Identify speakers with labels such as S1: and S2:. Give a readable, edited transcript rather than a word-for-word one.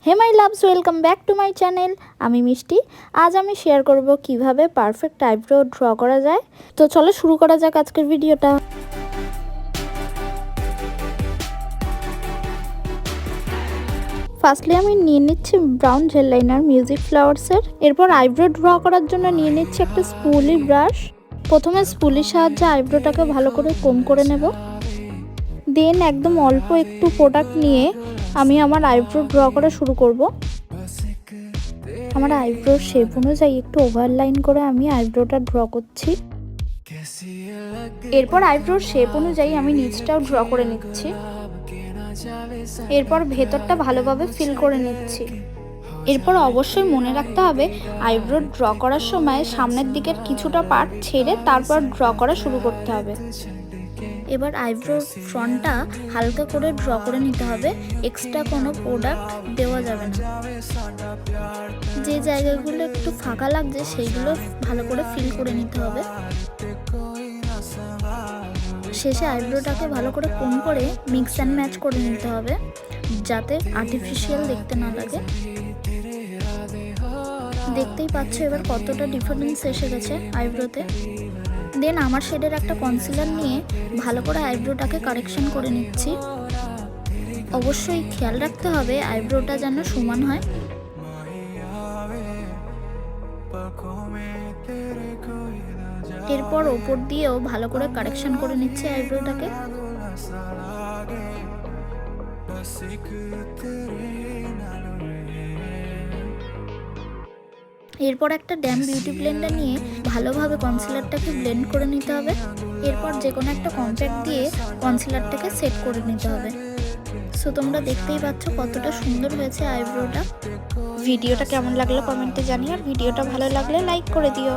S1: Hey my loves, welcome back to my channel. আমি মিষ্টি। আজ আমি শেয়ার করব কিভাবে পারফেক্ট আইব্রো ড্র করা যায়। তো চলো শুরু করা যাক আজকের ভিডিওটা। ফার্স্টলি আমি নিয়ে নিচ্ছি ব্রাউন জেল লাইনার মিউজিক ফ্লাওয়ার্সের। এরপর আইব্রো ড্র করার জন্য নিয়ে নিচ্ছি একটা স্পুলি ব্রাশ। প্রথমে স্পুলির সাহায্যে আইব্রোটাকে ভালো করে কোম করে নেব। দেন একদম অল্প একটু প্রোডাক্ট নিয়ে আমি আমার আইব্রো ড্র করা শুরু করব। আমার আইব্রোর শেপ অনুযায়ী একটু ওভারলাইন করে আমি আইব্রোটা ড্র করছি। এরপর আইব্রোর শেপ অনুযায়ী আমি নিচটাও ড্র করে নিচ্ছি। এরপর ভেতরটা ভালোভাবে ফিল করে নিচ্ছি। এরপর অবশ্যই মনে রাখতে হবে আইব্রো ড্র করার সময় সামনের দিকের কিছুটা পার্ট ছেড়ে তারপর ড্র করা শুরু করতে হবে। এবার আইব্রোর ফ্রন্টটা হালকা করে ড্র করে নিতে হবে, এক্সট্রা কোনো প্রোডাক্ট দেওয়া যাবে না। যে জায়গাগুলো একটু ফাঁকা লাগছে সেইগুলো ভালো করে ফিল করে নিতে হবে। শেষে আইব্রোটাকে ভালো করে কোম করে মিক্স অ্যান্ড ম্যাচ করে নিতে হবে, যাতে আর্টিফিশিয়াল দেখতে না লাগে। দেখতেই পাচ্ছ এবার কতটা ডিফারেন্স এসে গেছে আইব্রোতে। দেন আমার শেডের একটা কনসিলার নিয়ে ভালো করে আইব্রোটাকে কারেকশন করে নিচ্ছি। অবশ্যই খেয়াল রাখতে হবে আইব্রোটা যেন সমান হয়। এরপর ওপর দিয়েও ভালো করে কারেকশন করে নিচ্ছি আইব্রোটাকে। এরপর একটা ড্যাম বিউটি ব্লেন্ডার নিয়ে ভালোভাবে কনসিলারটাকে ব্লেন্ড করে নিতে হবে। এরপর যে কোনো একটা কম্প্যাক্ট দিয়ে কনসিলারটাকে সেট করে নিতে হবে। সো তোমরা দেখতেই পাচ্ছ কতটা সুন্দর হয়েছে আইব্রোটা। ভিডিওটা কেমন লাগলো কমেন্টে জানিও, আর ভিডিওটা ভালো লাগলে লাইক করে দিও।